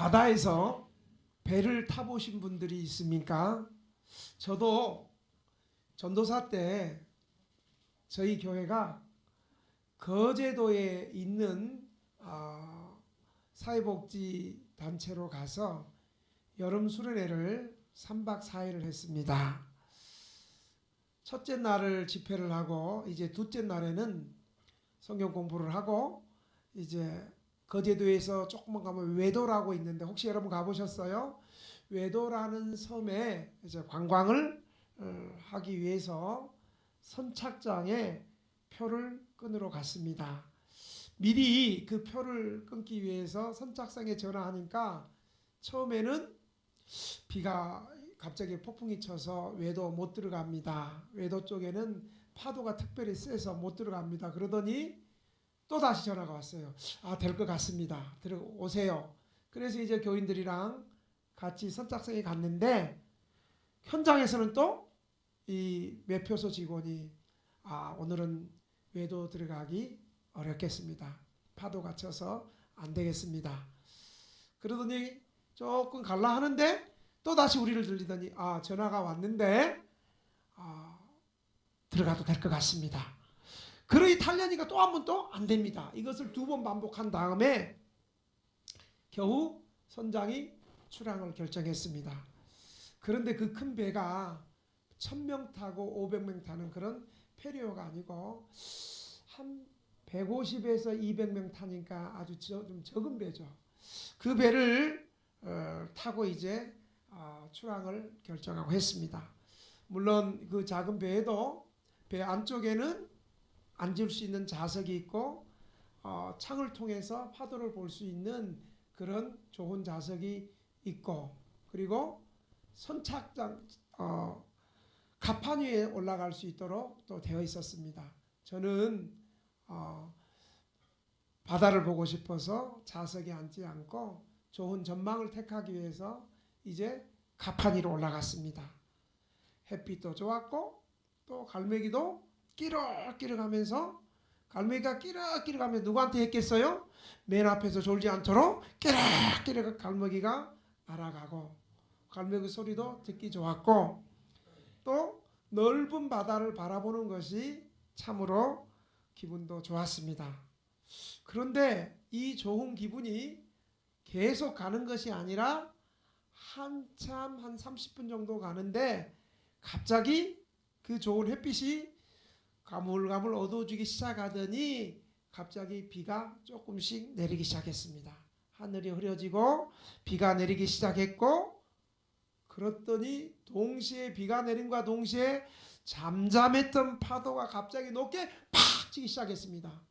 바다에서 배를 타보신 분들이 있습니까? 저도 전도사 때 저희 교회가 거제도에 있는 사회복지 단체로 가서 여름 수련회를 3박 4일을 했습니다. 첫째 날을 집회를 하고 이제 둘째 날에는 성경 공부를 하고 이제 거제도에서 조금만 가면 외도라고 있는데 혹시 여러분 가보셨어요? 외도라는 섬에 이제 관광을 하기 위해서 선착장에 표를 끊으러 갔습니다. 미리 그 표를 끊기 위해서 선착장에 전화하니까 처음에는 비가 갑자기 폭풍이 쳐서 외도 못 들어갑니다. 외도 쪽에는 파도가 특별히 세서 못 들어갑니다. 그러더니 또 다시 전화가 왔어요. 될 것 같습니다. 들어오세요. 그래서 이제 교인들이랑 같이 선착장에 갔는데 현장에서는 또 이 매표소 직원이 오늘은 외도 들어가기 어렵겠습니다. 파도가 쳐서 안 되겠습니다. 그러더니 조금 갈라 하는데 또 다시 우리를 들리더니 전화가 왔는데 들어가도 될 것 같습니다. 그러이 타려니까 또 한 번 또 안 됩니다. 이것을 2번 반복한 다음에 겨우 선장이 출항을 결정했습니다. 그런데 그 큰 배가 1000명 타고 500명 타는 그런 페리오가 아니고 한 150에서 200명 타니까 아주 좀 적은 배죠. 그 배를 타고 이제 출항을 결정하고 했습니다. 물론 그 작은 배에도 배 안쪽에는 앉을 수 있는 좌석이 있고 창을 통해서 파도를 볼 수 있는 그런 좋은 좌석이 있고 그리고 선착장 갑판 위에 올라갈 수 있도록 또 되어 있었습니다. 저는 바다를 보고 싶어서 좌석에 앉지 않고 좋은 전망을 택하기 위해서 이제 갑판 위로 올라갔습니다. 햇빛도 좋았고 또 갈매기도 끼럭끼럭하면서 갈매기가 끼럭끼럭하면 누구한테 했겠어요? 맨 앞에서 졸지 않도록 끼럭끼럭 갈매기가 날아가고 갈매기 소리도 듣기 좋았고 또 넓은 바다를 바라보는 것이 참으로 기분도 좋았습니다. 그런데 이 좋은 기분이 계속 가는 것이 아니라 한참 한 30분 정도 가는데 갑자기 그 좋은 햇빛이 가물가물 어두워지기 시작하더니 갑자기 비가 조금씩 내리기 시작했습니다. 하늘이 흐려지고 비가 내리기 시작했고 그랬더니 동시에 비가 내림과 동시에 잠잠했던 파도가 갑자기 높게 팍 치기 시작했습니다.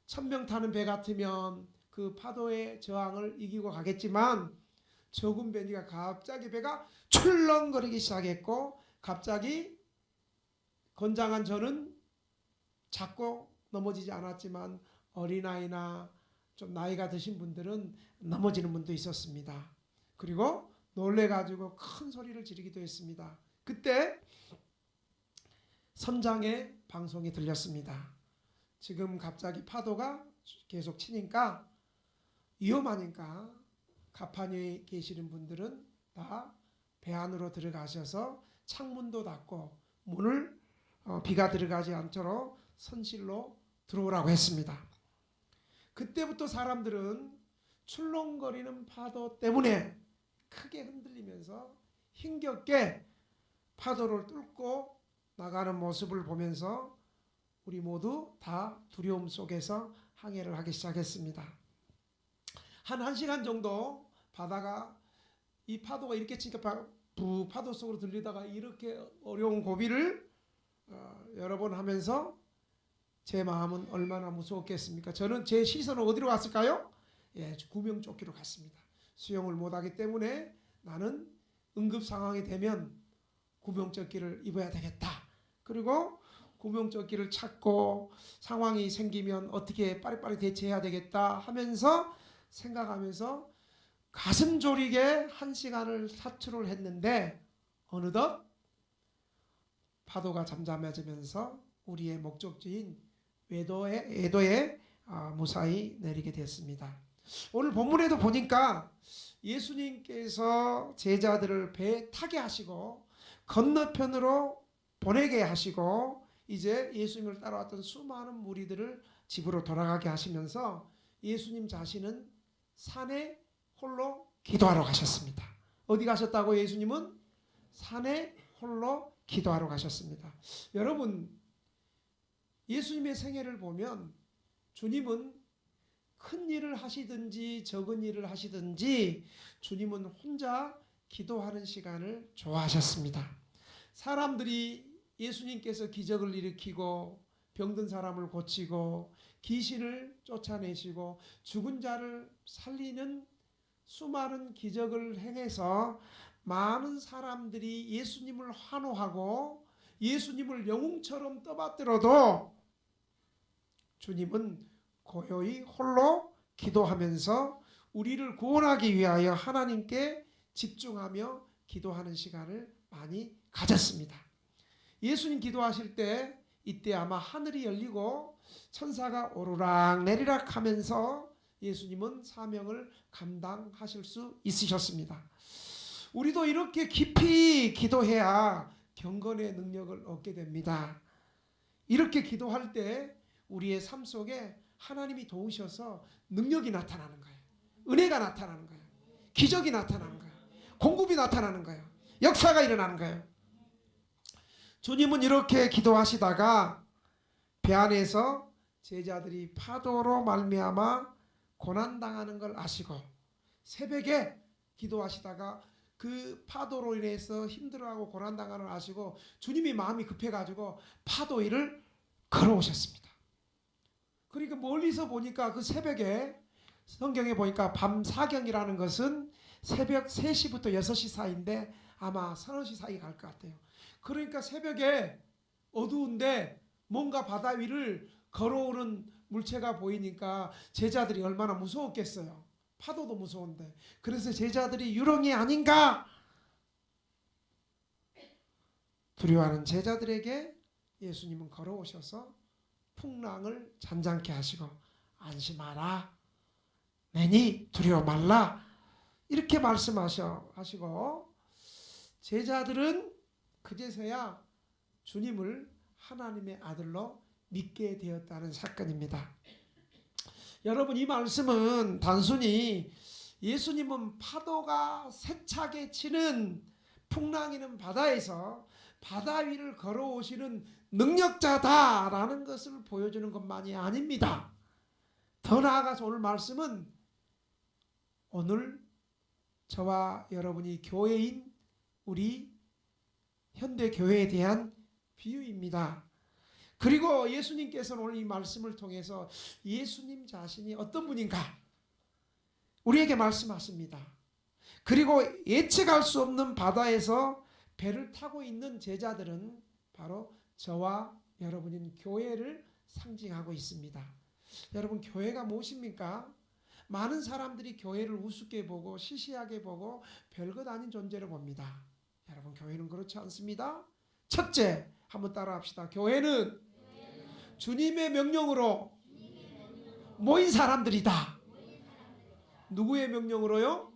1000명 타는 배 같으면 그 파도의 저항을 이기고 가겠지만 적은 배니까 갑자기 배가 출렁거리기 시작했고 갑자기 건장한 저는 작고 넘어지지 않았지만 어린아이나 좀 나이가 드신 분들은 넘어지는 분도 있었습니다. 그리고 놀래가지고 큰 소리를 지르기도 했습니다. 그때 선장의 방송이 들렸습니다. 지금 갑자기 파도가 계속 치니까 위험하니까 갑판 위에 계시는 분들은 다 배 안으로 들어가셔서 창문도 닫고 문을 비가 들어가지 않도록 선실로 들어오라고 했습니다. 그때부터 사람들은 출렁거리는 파도 때문에 크게 흔들리면서 힘겹게 파도를 뚫고 나가는 모습을 보면서 우리 모두 다 두려움 속에서 항해를 하기 시작했습니다. 한 1시간 정도 바다가 이 파도가 이렇게 치니까 파도 속으로 들리다가 이렇게 어려운 고비를 여러 번 하면서 제 마음은 얼마나 무서웠겠습니까? 저는 제 시선은 어디로 갔을까요? 구명조끼로 갔습니다. 수영을 못하기 때문에 나는 응급 상황이 되면 구명조끼를 입어야 되겠다. 그리고 구명조끼를 찾고 상황이 생기면 어떻게 빨리빨리 대처해야 되겠다 하면서 생각하면서 가슴 졸이게 1시간을 사출을 했는데 어느덧 파도가 잠잠해지면서 우리의 목적지인 외도에 무사히 내리게 됐습니다. 오늘 본문에도 보니까 예수님께서 제자들을 배에 타게 하시고 건너편으로 보내게 하시고 이제 예수님을 따라왔던 수많은 무리들을 집으로 돌아가게 하시면서 예수님 자신은 산에 홀로 기도하러 가셨습니다. 어디 가셨다고? 예수님은 산에 홀로 기도하러 가셨습니다. 여러분, 예수님의 생애를 보면 주님은 큰 일을 하시든지 적은 일을 하시든지 주님은 혼자 기도하는 시간을 좋아하셨습니다. 사람들이 예수님께서 기적을 일으키고 병든 사람을 고치고 귀신을 쫓아내시고 죽은 자를 살리는 수많은 기적을 행해서 많은 사람들이 예수님을 환호하고 예수님을 영웅처럼 떠받들어도 주님은 고요히 홀로 기도하면서 우리를 구원하기 위하여 하나님께 집중하며 기도하는 시간을 많이 가졌습니다. 예수님 기도하실 때 이때 아마 하늘이 열리고 천사가 오르락 내리락 하면서 예수님은 사명을 감당하실 수 있으셨습니다. 우리도 이렇게 깊이 기도해야 경건의 능력을 얻게 됩니다. 이렇게 기도할 때 우리의 삶 속에 하나님이 도우셔서 능력이 나타나는 거예요. 은혜가 나타나는 거예요. 기적이 나타나는 거예요. 공급이 나타나는 거예요. 역사가 일어나는 거예요. 주님은 이렇게 기도하시다가 배 안에서 제자들이 파도로 말미암아 고난당하는 걸 아시고 새벽에 기도하시다가 그 파도로 인해서 힘들어하고 고난당하는 걸 아시고 주님이 마음이 급해가지고 파도 위를 걸어오셨습니다. 그러니까 멀리서 보니까 그 새벽에 성경에 보니까 밤 사경이라는 것은 새벽 3시부터 6시 사이인데 아마 3시 사이 갈 것 같아요. 그러니까 새벽에 어두운데 뭔가 바다 위를 걸어오는 물체가 보이니까 제자들이 얼마나 무서웠겠어요. 파도도 무서운데. 그래서 제자들이 유령이 아닌가 두려워하는 제자들에게 예수님은 걸어오셔서 풍랑을 잔잔케 하시고 안심하라 내니 두려워 말라 이렇게 말씀하시고 제자들은 그제서야 주님을 하나님의 아들로 믿게 되었다는 사건입니다. 여러분, 이 말씀은 단순히 예수님은 파도가 세차게 치는 풍랑이는 바다에서 바다 위를 걸어오시는 능력자다라는 것을 보여주는 것만이 아닙니다. 더 나아가서 오늘 말씀은 오늘 저와 여러분이 교회인 우리 현대교회에 대한 비유입니다. 그리고 예수님께서는 오늘 이 말씀을 통해서 예수님 자신이 어떤 분인가 우리에게 말씀하십니다. 그리고 예측할 수 없는 바다에서 배를 타고 있는 제자들은 바로 저와 여러분인 교회를 상징하고 있습니다. 여러분, 교회가 무엇입니까? 많은 사람들이 교회를 우습게 보고 시시하게 보고 별것 아닌 존재로 봅니다. 여러분, 교회는 그렇지 않습니다. 첫째, 한번 따라합시다. 교회는 주님의 명령으로 모인 사람들이다. 누구의 명령으로요?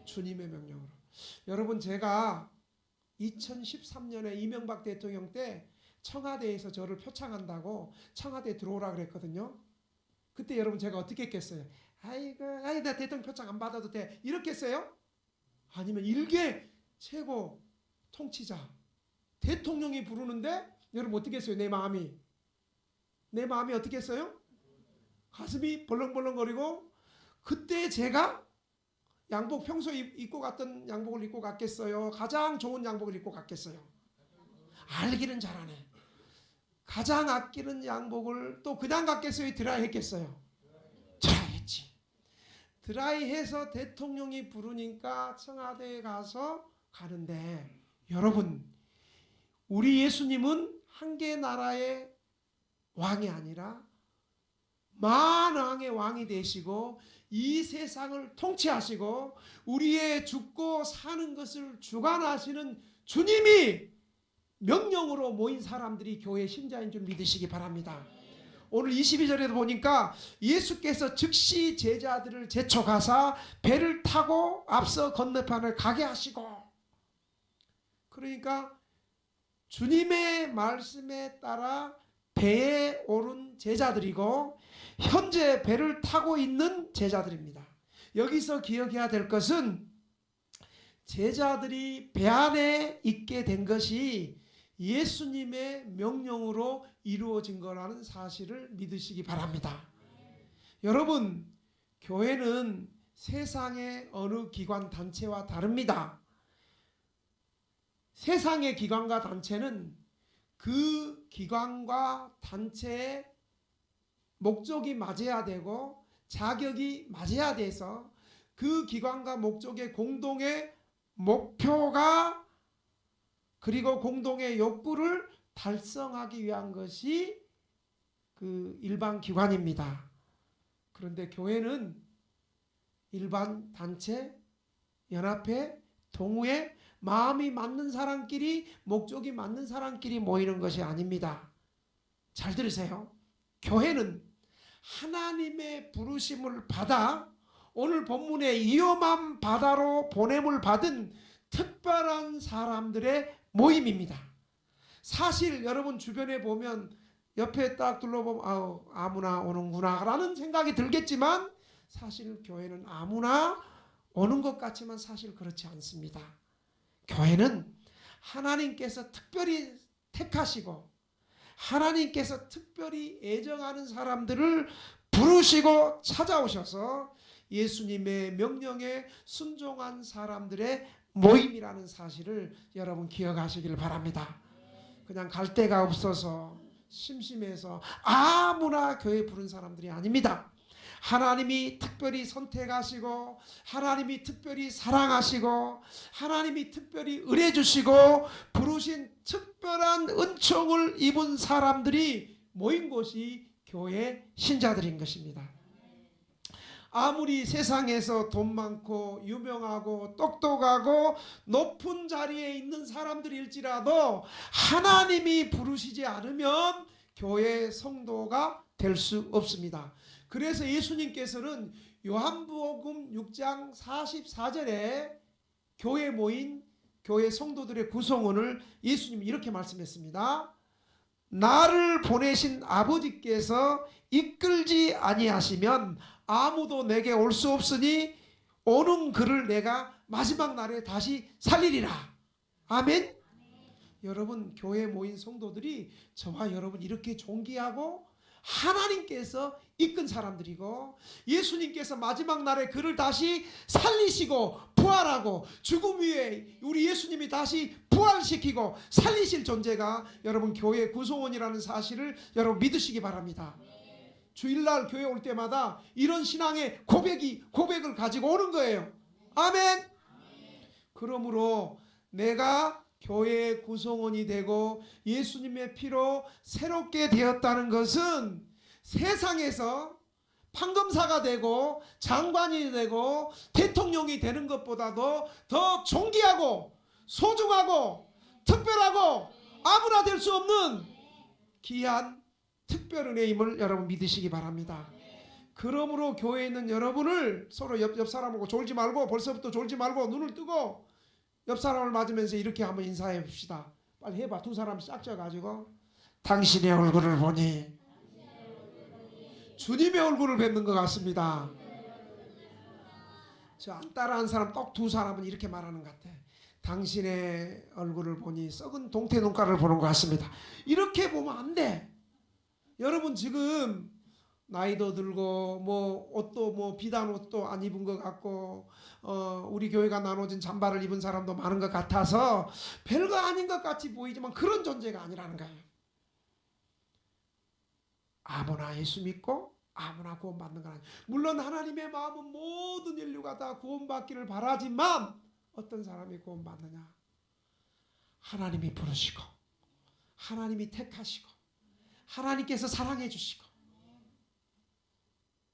주님의 명령으로. 여러분, 제가 2013년에 이명박 대통령 때 청와대에서 저를 표창한다고 청와대에 들어오라 그랬거든요. 그때 여러분 제가 어떻게 했겠어요? 아이고, 나 대통령 표창 안 받아도 돼. 이렇게 했어요? 아니면 일개 최고 통치자 대통령이 부르는데 여러분 어떻게 했어요? 내 마음이 어떻게 했어요? 가슴이 벌렁벌렁거리고 그때 제가 양복 평소에 입고 갔던 양복을 입고 갔겠어요? 가장 좋은 양복을 입고 갔겠어요? 알기는 잘하네. 가장 아끼는 양복을 또 그냥 갔겠어요? 드라이 했겠어요? 드라이 했지. 드라이해서 대통령이 부르니까 청와대에 가서 가는데 여러분, 우리 예수님은 한 개 나라의 왕이 아니라 만왕의 왕이 되시고 이 세상을 통치하시고 우리의 죽고 사는 것을 주관하시는 주님이 명령으로 모인 사람들이 교회 신자인 줄 믿으시기 바랍니다. 오늘 22절에도 보니까 예수께서 즉시 제자들을 제쳐가사 배를 타고 앞서 건너편을 가게 하시고, 그러니까 주님의 말씀에 따라 배에 오른 제자들이고 현재 배를 타고 있는 제자들입니다. 여기서 기억해야 될 것은 제자들이 배 안에 있게 된 것이 예수님의 명령으로 이루어진 거라는 사실을 믿으시기 바랍니다. 여러분, 교회는 세상의 어느 기관 단체와 다릅니다. 세상의 기관과 단체는 그 기관과 단체의 목적이 맞아야 되고 자격이 맞아야 돼서 그 기관과 목적의 공동의 목표가 그리고 공동의 욕구를 달성하기 위한 것이 그 일반 기관입니다. 그런데 교회는 일반 단체, 연합회, 동호회, 마음이 맞는 사람끼리, 목적이 맞는 사람끼리 모이는 것이 아닙니다. 잘 들으세요. 교회는 하나님의 부르심을 받아 오늘 본문의 위험한 바다로 보냄을 받은 특별한 사람들의 모임입니다. 사실 여러분 주변에 보면 옆에 딱 둘러보면 아무나 오는구나 라는 생각이 들겠지만 사실 교회는 아무나 오는 것 같지만 사실 그렇지 않습니다. 교회는 하나님께서 특별히 택하시고 하나님께서 특별히 애정하는 사람들을 부르시고 찾아오셔서 예수님의 명령에 순종한 사람들의 모임이라는 사실을 여러분 기억하시길 바랍니다. 그냥 갈 데가 없어서 심심해서 아무나 교회 부른 사람들이 아닙니다. 하나님이 특별히 선택하시고 하나님이 특별히 사랑하시고 하나님이 특별히 은혜 주시고 부르신 특별한 은총을 입은 사람들이 모인 곳이 교회 신자들인 것입니다. 아무리 세상에서 돈 많고 유명하고 똑똑하고 높은 자리에 있는 사람들일지라도 하나님이 부르시지 않으면 교회 성도가 될 수 없습니다. 그래서 예수님께서는 요한복음 6장 44절에 교회 모인 교회 성도들의 구성원을 예수님이 이렇게 말씀했습니다. 나를 보내신 아버지께서 이끌지 아니하시면 아무도 내게 올 수 없으니 오는 그를 내가 마지막 날에 다시 살리리라. 아멘. 여러분, 교회에 모인 성도들이 저와 여러분 이렇게 존귀하고 하나님께서 이끈 사람들이고 예수님께서 마지막 날에 그를 다시 살리시고 부활하고 죽음 위에 우리 예수님이 다시 부활시키고 살리실 존재가 여러분 교회 구성원이라는 사실을 여러분 믿으시기 바랍니다. 주일날 교회 올 때마다 이런 신앙의 고백을 가지고 오는 거예요. 아멘. 그러므로 내가 교회의 구성원이 되고 예수님의 피로 새롭게 되었다는 것은 세상에서 판검사가 되고 장관이 되고 대통령이 되는 것보다도 더 존귀하고 소중하고 특별하고 아무나 될 수 없는 귀한 특별 은혜임을 여러분 믿으시기 바랍니다. 그러므로 교회에 있는 여러분을 서로 옆 사람하고 졸지 말고 벌써부터 졸지 말고 눈을 뜨고 옆 사람을 맞으면서 이렇게 한번 인사해 봅시다. 빨리 해봐. 두 사람 싹 져가지고 당신의 얼굴을 보니 주님의 얼굴을 뵙는 것 같습니다. 저 안 따라한 사람 딱 두 사람은 이렇게 말하는 것 같아. 당신의 얼굴을 보니 썩은 동태 눈가를 보는 것 같습니다. 이렇게 보면 안 돼. 여러분 지금 나이도 들고 뭐 옷도 뭐 비단 옷도 안 입은 것 같고 우리 교회가 나눠진 잠바를 입은 사람도 많은 것 같아서 별거 아닌 것 같이 보이지만 그런 존재가 아니라는 거예요. 아무나 예수 믿고 아무나 구원받는 건 아니에요. 물론 하나님의 마음은 모든 인류가 다 구원받기를 바라지만 어떤 사람이 구원받느냐? 하나님이 부르시고 하나님이 택하시고 하나님께서 사랑해 주시고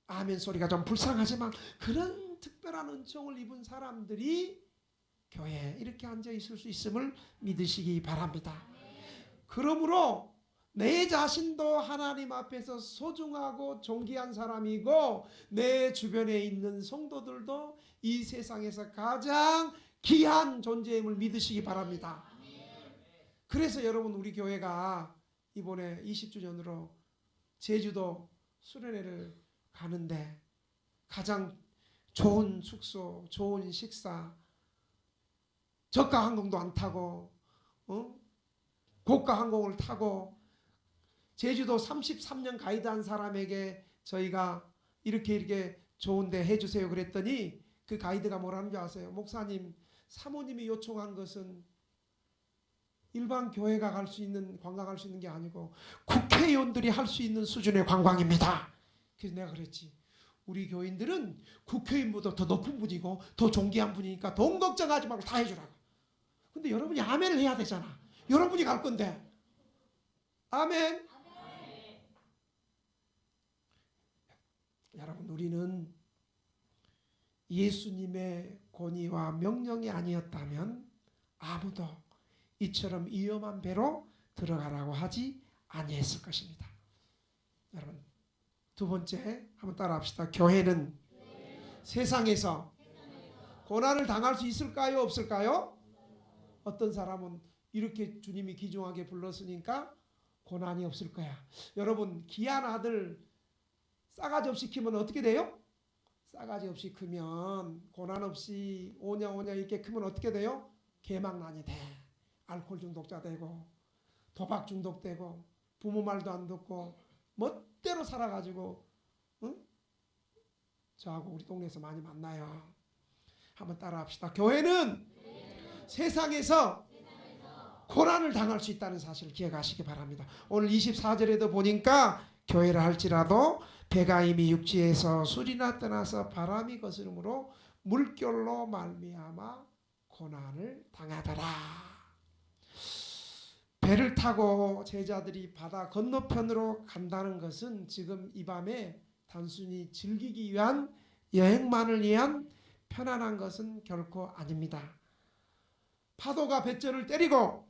아멘 소리가 좀 불쌍하지만 그런 특별한 은총을 입은 사람들이 교회에 이렇게 앉아 있을 수 있음을 믿으시기 바랍니다. 그러므로 내 자신도 하나님 앞에서 소중하고 존귀한 사람이고 내 주변에 있는 성도들도 이 세상에서 가장 귀한 존재임을 믿으시기 바랍니다. 그래서 여러분 우리 교회가 이번에 20주년으로 제주도 수련회를 가는데 가장 좋은 숙소, 좋은 식사, 저가 항공도 안 타고 고가 항공을 타고 제주도 33년 가이드한 사람에게 저희가 이렇게 좋은데 해주세요 그랬더니 그 가이드가 뭐라는 줄 아세요? 목사님, 사모님이 요청한 것은 일반 교회가 갈 수 있는 관광할 수 있는 게 아니고 국회의원들이 할 수 있는 수준의 관광입니다. 그래서 내가 그랬지. 우리 교인들은 국회의원보다 더 높은 분이고 더 존귀한 분이니까 돈 걱정하지 말고 다 해주라고. 근데 여러분이 아멘을 해야 되잖아. 여러분이 갈 건데. 아멘. 여러분 우리는 예수님의 권위와 명령이 아니었다면 아무도 이처럼 위험한 배로 들어가라고 하지 아니했을 것입니다. 여러분 두 번째 한번 따라합시다. 교회는 세상에서 고난을 당할 수 있을까요? 없을까요? 어떤 사람은 이렇게 주님이 귀중하게 불렀으니까 고난이 없을 거야. 여러분 귀한 아들 싸가지 없이 키면 어떻게 돼요? 싸가지 없이 크면 고난 없이 오냐 이렇게 크면 어떻게 돼요? 개망난이 돼. 알코올 중독자 되고 도박 중독되고 부모 말도 안 듣고 멋대로 살아가지고 저하고 우리 동네에서 많이 만나요. 한번 따라합시다. 교회는 세상에서 고난을 당할 수 있다는 사실을 기억하시기 바랍니다. 오늘 24절에도 보니까 교회를 할지라도 배가 이미 육지에서 술이나 떠나서 바람이 거스름으로 물결로 말미암아 고난을 당하더라. 배를 타고 제자들이 바다 건너편으로 간다는 것은 지금 이 밤에 단순히 즐기기 위한 여행만을 위한 편안한 것은 결코 아닙니다. 파도가 뱃줄을 때리고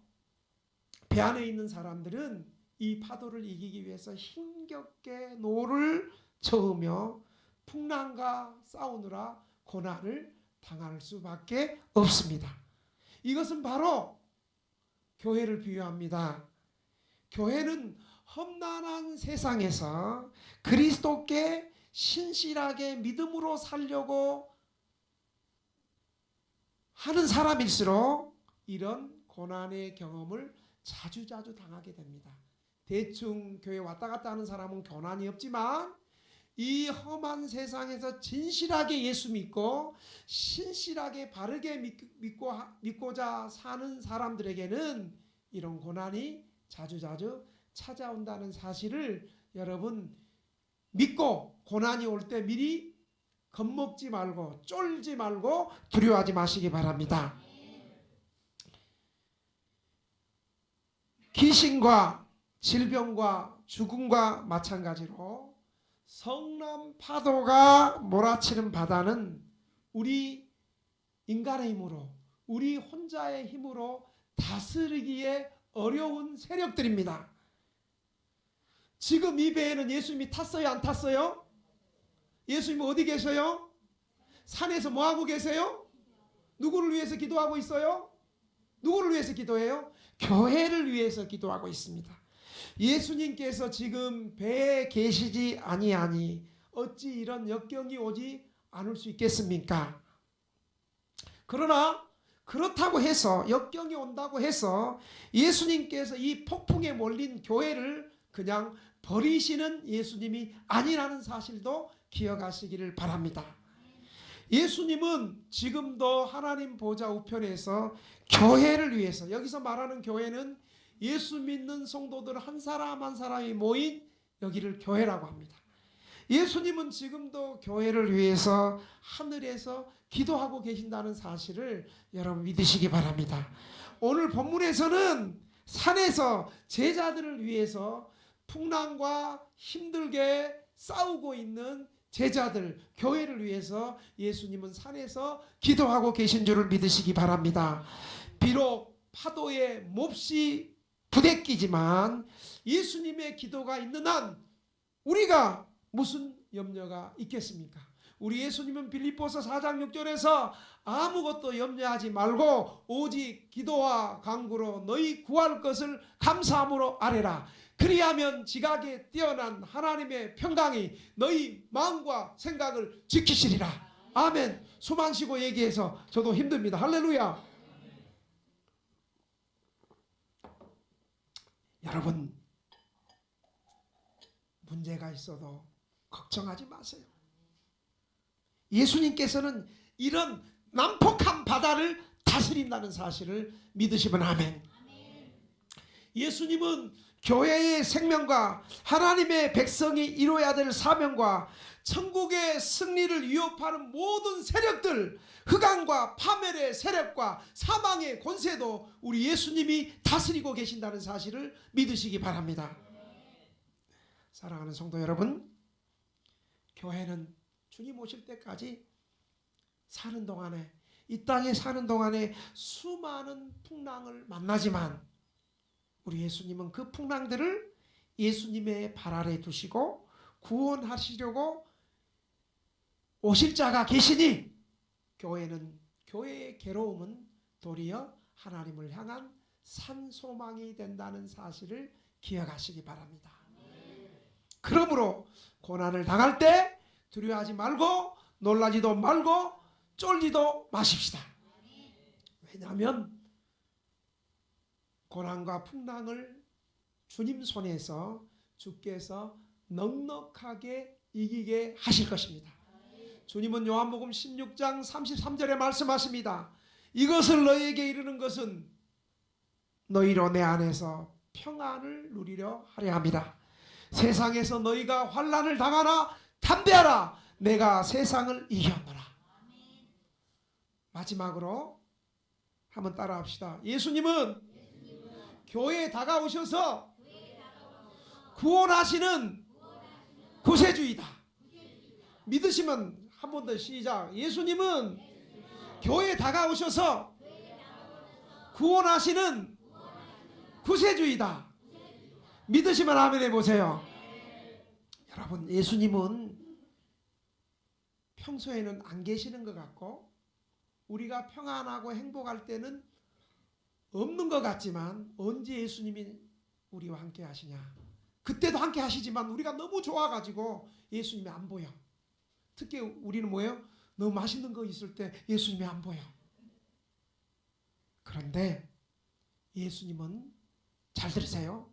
배 안에 있는 사람들은 이 파도를 이기기 위해서 힘겹게 노를 저으며 풍랑과 싸우느라 고난을 당할 수밖에 없습니다. 이것은 바로 교회를 비유합니다. 교회는 험난한 세상에서 그리스도께 신실하게 믿음으로 살려고 하는 사람일수록 이런 고난의 경험을 자주자주 당하게 됩니다. 대충 교회 왔다 갔다 하는 사람은 고난이 없지만 이 험한 세상에서 진실하게 예수 믿고 신실하게 바르게 믿고자 사는 사람들에게는 이런 고난이 자주자주 찾아온다는 사실을 여러분 믿고 고난이 올 때 미리 겁먹지 말고 쫄지 말고 두려워하지 마시기 바랍니다. 귀신과 질병과 죽음과 마찬가지로 성남 파도가 몰아치는 바다는 우리 인간의 힘으로 우리 혼자의 힘으로 다스리기에 어려운 세력들입니다. 지금 이 배에는 예수님이 탔어요? 안 탔어요? 예수님 어디 계셔요? 산에서 뭐하고 계세요? 누구를 위해서 기도하고 있어요? 누구를 위해서 기도해요? 교회를 위해서 기도하고 있습니다. 예수님께서 지금 배에 계시지 아니하니 어찌 이런 역경이 오지 않을 수 있겠습니까? 그러나 그렇다고 해서 역경이 온다고 해서 예수님께서 이 폭풍에 몰린 교회를 그냥 버리시는 예수님이 아니라는 사실도 기억하시기를 바랍니다. 예수님은 지금도 하나님 보좌 우편에서 교회를 위해서, 여기서 말하는 교회는 예수 믿는 성도들 한 사람 한 사람이 모인 여기를 교회라고 합니다. 예수님은 지금도 교회를 위해서 하늘에서 기도하고 계신다는 사실을 여러분 믿으시기 바랍니다. 오늘 본문에서는 산에서 제자들을 위해서 풍랑과 힘들게 싸우고 있는 제자들, 교회를 위해서 예수님은 산에서 기도하고 계신 줄을 믿으시기 바랍니다. 비록 파도에 몹시 부대끼지만 예수님의 기도가 있는 한 우리가 무슨 염려가 있겠습니까? 우리 예수님은 빌립보서 4장 6절에서 아무것도 염려하지 말고 오직 기도와 간구로 너희 구할 것을 감사함으로 아뢰라. 그리하면 지각에 뛰어난 하나님의 평강이 너희 마음과 생각을 지키시리라. 아멘. 숨 안 쉬고 얘기해서 저도 힘듭니다. 할렐루야. 여러분, 문제가 있어도 걱정하지 마세요. 예수님께서는 이런 난폭한 바다를 다스린다는 사실을 믿으시면 아멘. 예수님은 교회의 생명과 하나님의 백성이 이루어야 될 사명과 천국의 승리를 위협하는 모든 세력들, 흑암과 파멸의 세력과 사망의 권세도 우리 예수님이 다스리고 계신다는 사실을 믿으시기 바랍니다. 사랑하는 성도 여러분, 교회는 주님 오실 때까지 사는 동안에, 이 땅에 사는 동안에 수많은 풍랑을 만나지만 우리 예수님은 그 풍랑들을 예수님의 발 아래 두시고 구원하시려고 오실 자가 계시니 교회의 괴로움은 도리어 하나님을 향한 산소망이 된다는 사실을 기억하시기 바랍니다. 그러므로 고난을 당할 때 두려워하지 말고 놀라지도 말고 쫄지도 마십시다. 왜냐하면 고난과 풍랑을 주님 손에서 주께서 넉넉하게 이기게 하실 것입니다. 주님은 요한복음 16장 33절에 말씀하십니다. 이것을 너희에게 이르는 것은 너희로 내 안에서 평안을 누리려 하려 함이라. 세상에서 너희가 환난을 당하나 담대하라. 내가 세상을 이겼노라. 마지막으로 한번 따라합시다. 예수님은 교회에 다가오셔서 구원하시는 구세주이다. 믿으시면 한 번 더 시작. 예수님은 교회에 다가오셔서 구원하시는 구세주이다. 믿으시면 아멘 해보세요. 여러분, 예수님은 평소에는 안 계시는 것 같고 우리가 평안하고 행복할 때는 없는 것 같지만 언제 예수님이 우리와 함께 하시냐? 그때도 함께 하시지만 우리가 너무 좋아가지고 예수님이 안 보여. 특히 우리는 뭐예요? 너무 맛있는 거 있을 때 예수님이 안 보여. 그런데 예수님은 잘 들으세요.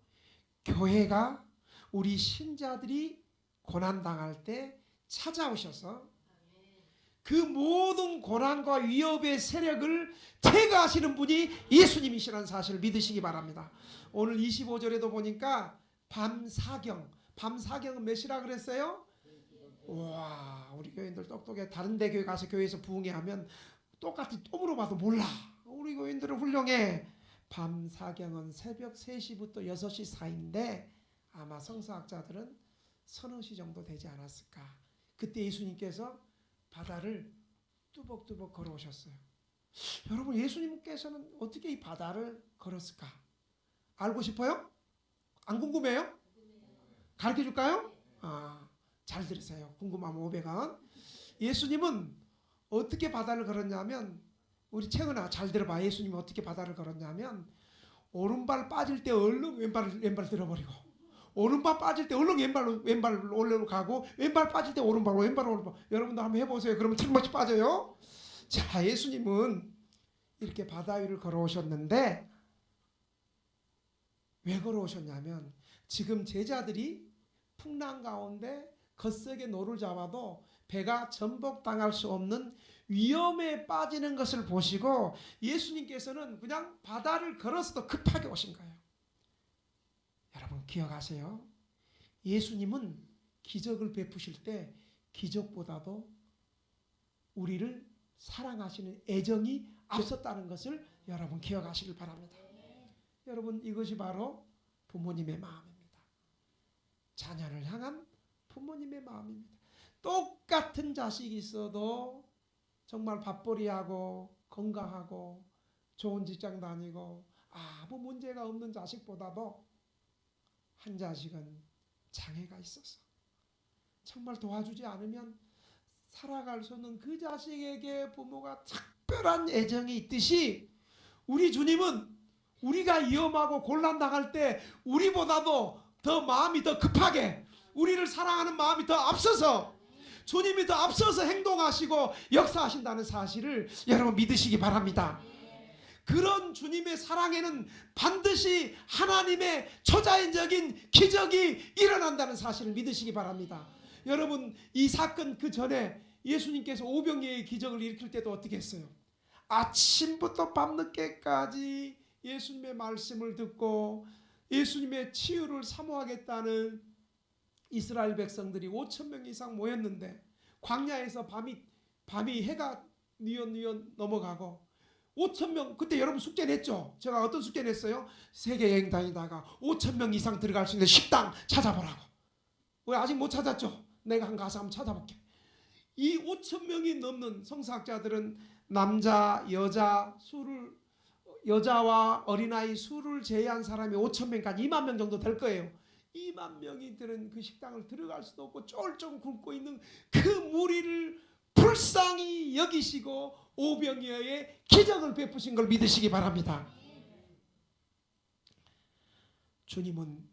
교회가 우리 신자들이 고난당할 때 찾아오셔서 그 모든 고난과 위협의 세력을 제거하시는 분이 예수님이시라는 사실을 믿으시기 바랍니다. 오늘 25절에도 보니까 밤사경은 몇 시라 그랬어요? 와, 우리 교인들 똑똑해. 다른 데 교회 가서 교회에서 부흥회 하면 똑같이 또 물어봐도 몰라. 우리 교인들은 훌륭해. 밤사경은 새벽 3시부터 6시 사이인데 아마 성서학자들은 서너 시 정도 되지 않았을까. 그때 예수님께서 바다를 뚜벅뚜벅 걸어오셨어요. 여러분, 예수님께서는 어떻게 이 바다를 걸었을까? 알고 싶어요? 안 궁금해요? 가르쳐 줄까요? 잘 들으세요. 궁금하면 500원. 예수님은 어떻게 바다를 걸었냐면, 우리 채은아 잘 들어봐. 예수님은 어떻게 바다를 걸었냐면 오른발 빠질 때 얼른 왼발 들어버리고, 오른발 빠질 때 얼른 왼발 올려가고, 왼발 빠질 때 오른발. 여러분도 한번 해보세요. 그러면 틀림없이 빠져요. 자, 예수님은 이렇게 바다 위를 걸어오셨는데 왜 걸어오셨냐면 지금 제자들이 풍랑 가운데 거세게 노를 잡아도 배가 전복당할 수 없는 위험에 빠지는 것을 보시고 예수님께서는 그냥 바다를 걸어서도 급하게 오신 거예요. 여러분 기억하세요. 예수님은 기적을 베푸실 때 기적보다도 우리를 사랑하시는 애정이 앞섰다는 것을 여러분 기억하시길 바랍니다. 여러분, 이것이 바로 부모님의 마음입니다. 자녀를 향한 부모님의 마음입니다. 똑같은 자식이 있어도 정말 밥벌이하고 건강하고 좋은 직장 다니고 아무 문제가 없는 자식보다도 한 자식은 장애가 있어서 정말 도와주지 않으면 살아갈 수 없는 그 자식에게 부모가 특별한 애정이 있듯이 우리 주님은 우리가 위험하고 곤란당할 때 우리보다도 더 마음이 더 급하게 우리를 사랑하는 마음이 더 앞서서 주님이 더 앞서서 행동하시고 역사하신다는 사실을 여러분 믿으시기 바랍니다. 그런 주님의 사랑에는 반드시 하나님의 초자연적인 기적이 일어난다는 사실을 믿으시기 바랍니다. 여러분 이 사건 그 전에 예수님께서 오병이어의 기적을 일으킬 때도 어떻게 했어요? 아침부터 밤늦게까지 예수님의 말씀을 듣고 예수님의 치유를 사모하겠다는 이스라엘 백성들이 5,000명 이상 모였는데 광야에서 밤이 해가 뉘엿뉘엿 넘어가고 5,000명 그때 여러분 숙제 냈죠? 제가 어떤 숙제 냈어요? 세계 여행 다니다가 5,000명 이상 들어갈 수 있는 식당 찾아보라고. 왜 아직 못 찾았죠? 내가 한 가서 한번 찾아볼게. 이 5,000명이 넘는 성사학자들은 남자, 여자와 어린아이 수를 제외한 사람이 5,000명까지 2만 명 정도 될 거예요. 2만 명이 들은 그 식당을 들어갈 수도 없고 쫄쫄 굶고 있는 그 무리를 불쌍히 여기시고 오병이어의 기적을 베푸신 걸 믿으시기 바랍니다. 주님은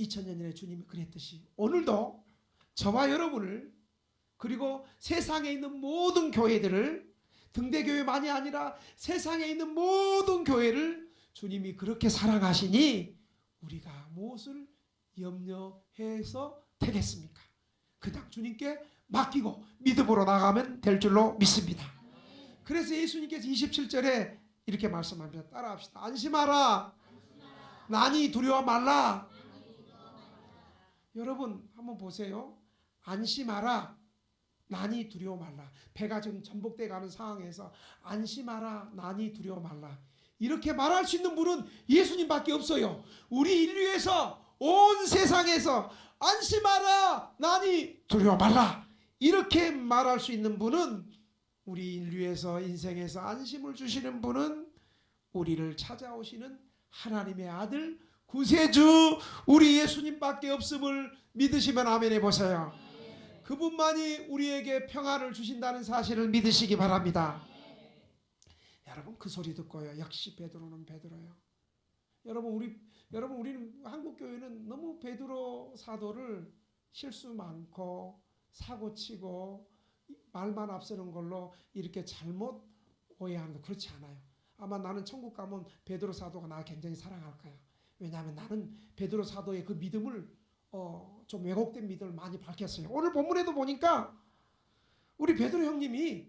2000년 전에 주님이 그랬듯이 오늘도 저와 여러분을 그리고 세상에 있는 모든 교회들을 등대교회만이 아니라 세상에 있는 모든 교회를 주님이 그렇게 사랑하시니 우리가 무엇을 염려해서 되겠습니까? 그냥 주님께 맡기고 믿음으로 나가면 될 줄로 믿습니다. 그래서 예수님께서 27절에 이렇게 말씀합니다. 따라합시다. 안심하라. 난이 두려워 말라. 여러분 한번 보세요. 안심하라. 난이 두려워 말라. 배가 지금 전복돼 가는 상황에서 안심하라. 난이 두려워 말라. 이렇게 말할 수 있는 분은 예수님밖에 없어요. 우리 인류에서 온 세상에서 안심하라. 난이 두려워 말라. 이렇게 말할 수 있는 분은 우리 인류에서 인생에서 안심을 주시는 분은 우리를 찾아오시는 하나님의 아들 구세주 우리 예수님밖에 없음을 믿으시면 아멘 해보세요. 그분만이 우리에게 평안을 주신다는 사실을 믿으시기 바랍니다. 여러분 그 소리 듣고요. 역시 베드로는 베드로예요. 여러분 우리는 한국 교회는 너무 베드로 사도를 실수 많고 사고치고 말만 앞서는 걸로 이렇게 잘못 오해하는 거 그렇지 않아요. 아마 나는 천국 가면 베드로 사도가 나 굉장히 사랑할 거야. 왜냐하면 나는 베드로 사도의 그 믿음을 좀 왜곡된 믿음을 많이 밝혔어요. 오늘 본문에도 보니까 우리 베드로 형님이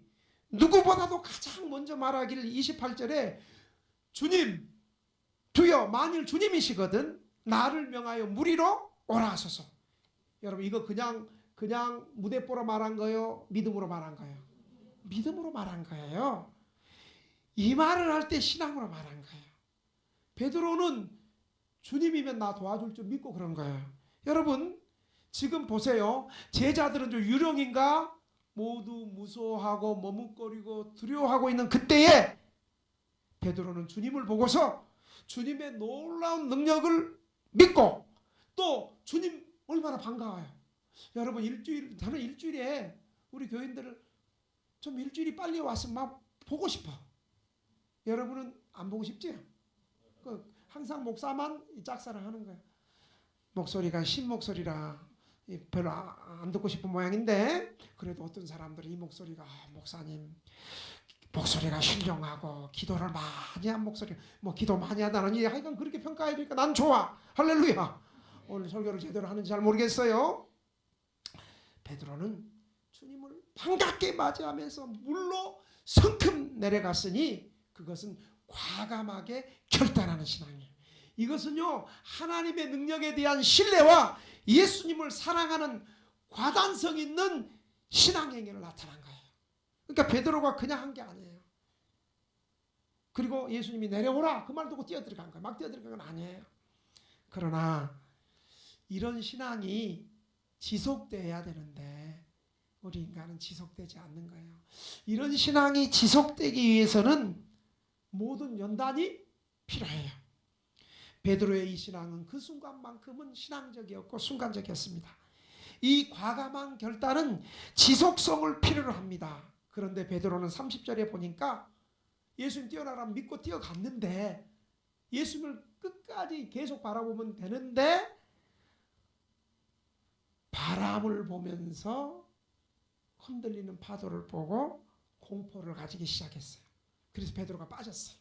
누구보다도 가장 먼저 말하기를 28절에 주님 주여 만일 주님이시거든 나를 명하여 무리로 오라 하소서. 여러분 이거 그냥 무대뽀로 말한 거예요? 믿음으로 말한 거예요? 믿음으로 말한 거예요. 이 말을 할 때 신앙으로 말한 거예요. 베드로는 주님이면 나 도와줄 줄 믿고 그런 거예요. 여러분 지금 보세요. 제자들은 좀 유령인가? 모두 무서워하고 머뭇거리고 두려워하고 있는 그때에 베드로는 주님을 보고서 주님의 놀라운 능력을 믿고 또 주님 얼마나 반가워요. 여러분 저는 일주일에 우리 교인들을 좀 일주일이 빨리 왔으면 막 보고 싶어. 여러분은 안 보고 싶지? 항상 목사만 짝사랑하는 거예요. 목소리가 신 목소리라 별로 안 듣고 싶은 모양인데 그래도 어떤 사람들은 이 목소리가 목사님 목소리가 신령하고 기도를 많이 한 목소리 기도 많이 하다니 하여간 그렇게 평가해 주니까 난 좋아. 할렐루야. 오늘 설교를 제대로 하는지 잘 모르겠어요. 베드로는 주님을 반갑게 맞이하면서 물로 성큼 내려갔으니 그것은 과감하게 결단하는 신앙이에요. 이것은요 하나님의 능력에 대한 신뢰와 예수님을 사랑하는 과단성 있는 신앙행위를 나타난 거예요. 그러니까 베드로가 그냥 한 게 아니에요. 그리고 예수님이 내려오라 그 말 듣고 뛰어들어간 거예요. 막 뛰어들어간 건 아니에요. 그러나 이런 신앙이 지속돼야 되는데 우리 인간은 지속되지 않는 거예요. 이런 신앙이 지속되기 위해서는 모든 연단이 필요해요. 베드로의 이 신앙은 그 순간만큼은 신앙적이었고 순간적이었습니다. 이 과감한 결단은 지속성을 필요로 합니다. 그런데 베드로는 30절에 보니까 예수님 뛰어나라 믿고 뛰어갔는데 예수님을 끝까지 계속 바라보면 되는데 바람을 보면서 흔들리는 파도를 보고 공포를 가지기 시작했어요. 그래서 베드로가 빠졌어요.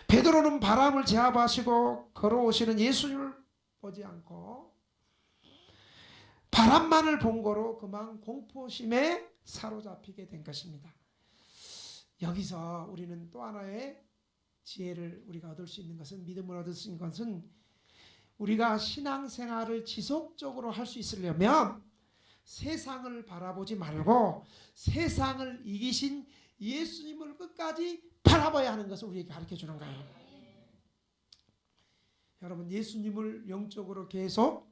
베드로는 바람을 제압하시고 걸어오시는 예수님을 보지 않고 바람만을 본 거로 그만 공포심에 사로잡히게 된 것입니다. 여기서 우리는 또 하나의 지혜를 우리가 얻을 수 있는 것은, 믿음을 얻을 수 있는 것은, 우리가 신앙생활을 지속적으로 할 수 있으려면 세상을 바라보지 말고 세상을 이기신 예수님을 끝까지 바라봐야 하는 것을 우리에게 가르쳐 주는 거예요. 여러분, 예수님을 영적으로 계속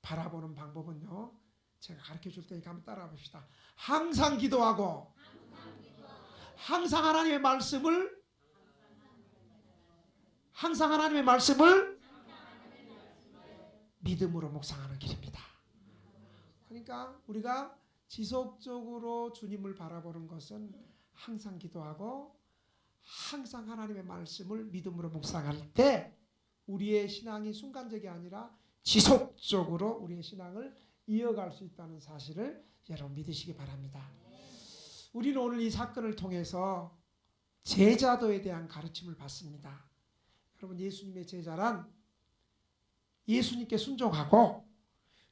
바라보는 방법은요, 제가 가르쳐 줄 테니까 한번 따라해 봅시다. 항상 기도하고 항상 하나님의 말씀을 믿음으로 묵상하는 길입니다. 그러니까 우리가 지속적으로 주님을 바라보는 것은 항상 기도하고 항상 하나님의 말씀을 믿음으로 묵상할 때 우리의 신앙이 순간적이 아니라 지속적으로 우리의 신앙을 이어갈 수 있다는 사실을 여러분 믿으시기 바랍니다. 우리는 오늘 이 사건을 통해서 제자도에 대한 가르침을 받습니다. 여러분, 예수님의 제자란 예수님께 순종하고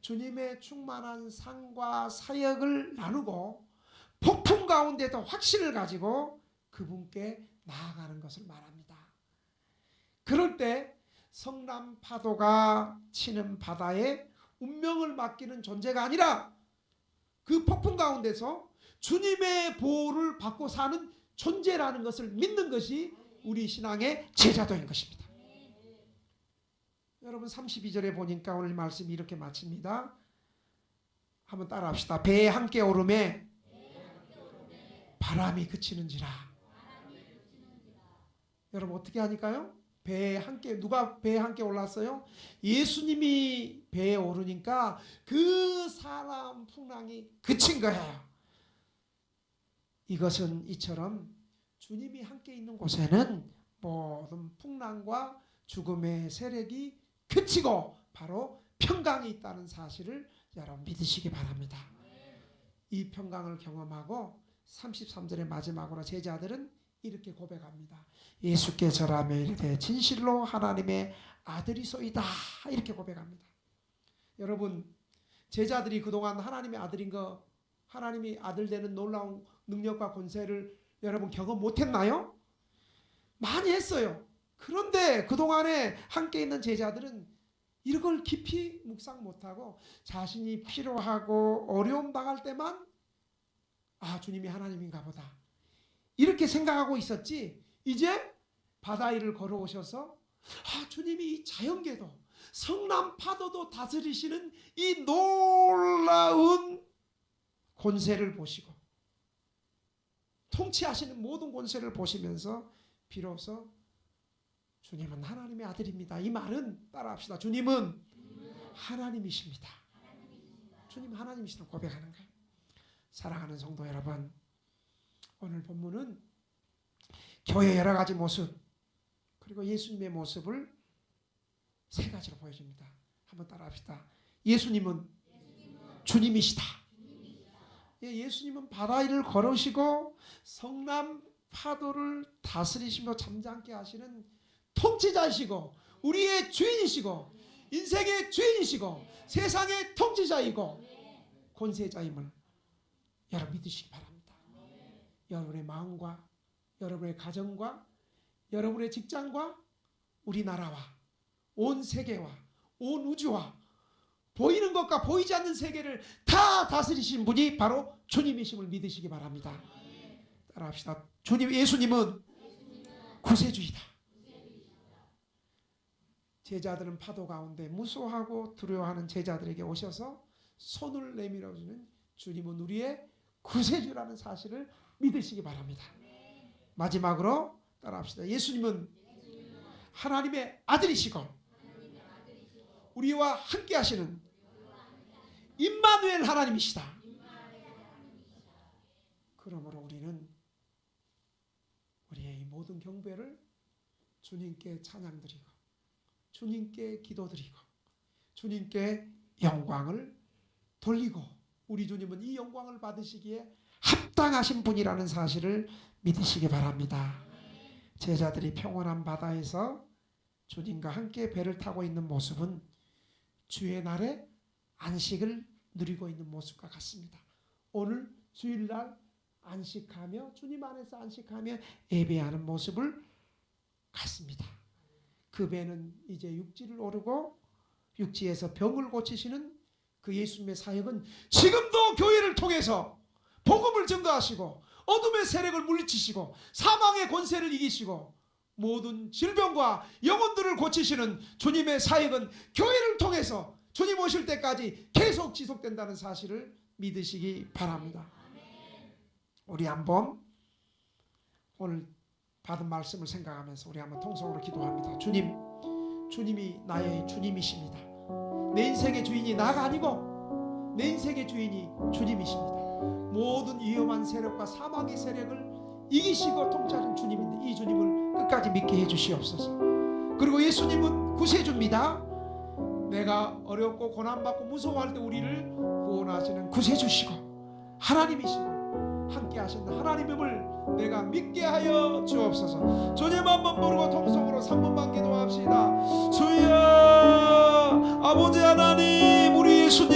주님의 충만한 상과 사역을 나누고 폭풍 가운데도 확신을 가지고 그분께 나아가는 것을 말합니다. 그럴 때 성남 파도가 치는 바다에 운명을 맡기는 존재가 아니라 그 폭풍 가운데서 주님의 보호를 받고 사는 존재라는 것을 믿는 것이 우리 신앙의 제자도인 것입니다. 여러분, 32절에 보니까 오늘 말씀이 이렇게 마칩니다. 한번 따라합시다. 배에 함께 오르매 바람이 그치는지라. 여러분, 어떻게 하니까요? 배에 함께, 누가 배에 함께 올랐어요? 예수님이 배에 오르니까 그 사람 풍랑이 그친 거예요. 이것은 이처럼 주님이 함께 있는 곳에는 모든 풍랑과 죽음의 세력이 그치고 바로 평강이 있다는 사실을 여러분 믿으시기 바랍니다. 이 평강을 경험하고 33절의 마지막으로 제자들은 이렇게 고백합니다. 예수께 절하며 이르되 진실로 하나님의 아들이소이다. 이렇게 고백합니다. 여러분, 제자들이 그동안 하나님의 아들인 거, 하나님이 아들 되는 놀라운 능력과 권세를 여러분 경험 못했나요? 많이 했어요. 그런데 그동안에 함께 있는 제자들은 이걸 깊이 묵상 못하고 자신이 필요하고 어려움 당할 때만 주님이 하나님인가 보다 이렇게 생각하고 있었지, 이제 바다 위를 걸어오셔서 주님이 이 자연계도 성남 파도도 다스리시는 이 놀라운 권세를 보시고 통치하시는 모든 권세를 보시면서 비로소 주님은 하나님의 아들입니다. 이 말은 따라합시다. 주님은 하나님이십니다. 주님 하나님이시라고 고백하는 거예요. 사랑하는 성도 여러분, 오늘 본문은 교회의 여러 가지 모습 그리고 예수님의 모습을 세 가지로 보여줍니다. 한번 따라합시다. 예수님은 주님이시다. 예수님은 바다 위를 걸으시고 성남 파도를 다스리시며 잠잠게 하시는 통치자이시고 우리의 주인이시고 인생의 주인이시고 세상의 통치자이고 권세자임을 여러분 믿으시기 바랍니다. 여러분의 마음과 여러분의 가정과 여러분의 직장과 우리나라와 온 세계와 온 우주와 보이는 것과 보이지 않는 세계를 다 다스리신 분이 바로 주님이심을 믿으시기 바랍니다. 따라합시다. 주님, 예수님은 구세주이다. 제자들은 파도 가운데 무서워하고 두려워하는 제자들에게 오셔서 손을 내밀어주는 주님은 우리의 구세주라는 사실을 믿으시기 바랍니다. 마지막으로 따라합시다. 예수님은 하나님의 아들이시고 우리와 함께 하시는 임마누엘 하나님이시다. 그러므로 우리는 우리의 이 모든 경배를 주님께 찬양드리고 주님께 기도드리고 주님께 영광을 돌리고 우리 주님은 이 영광을 받으시기에 합당하신 분이라는 사실을 믿으시기 바랍니다. 제자들이 평온한 바다에서 주님과 함께 배를 타고 있는 모습은 주의 날에 안식을 누리고 있는 모습과 같습니다. 오늘 주일날 안식하며 주님 안에서 안식하며 예배하는 모습을 같습니다. 그 배는 이제 육지를 오르고 육지에서 병을 고치시는 그 예수님의 사역은 지금도 교회를 통해서 복음을 증거하시고 어둠의 세력을 물리치시고 사망의 권세를 이기시고 모든 질병과 영혼들을 고치시는 주님의 사역은 교회를 통해서 주님 오실 때까지 계속 지속된다는 사실을 믿으시기 바랍니다. 우리 한번 오늘 받은 말씀을 생각하면서 우리 한번 통성으로 기도합니다. 주님이 나의 주님이십니다. 내 인생의 주인이 나가 아니고 내 인생의 주인이 주님이십니다. 모든 위험한 세력과 사망의 세력을 이기시고 통치하는 주님인데 이 주님을 끝까지 믿게 해주시옵소서. 그리고 예수님은 구세주입니다. 내가 어렵고 고난받고 무서워할 때 우리를 구원하시는 구세주시고 하나님이시고 함께 하신다 하나님임을 내가 믿게 하여 주옵소서. 주님 한번 부르고 통성으로 3분만 기도합시다. 주여 아버지 하나님 우리 예수님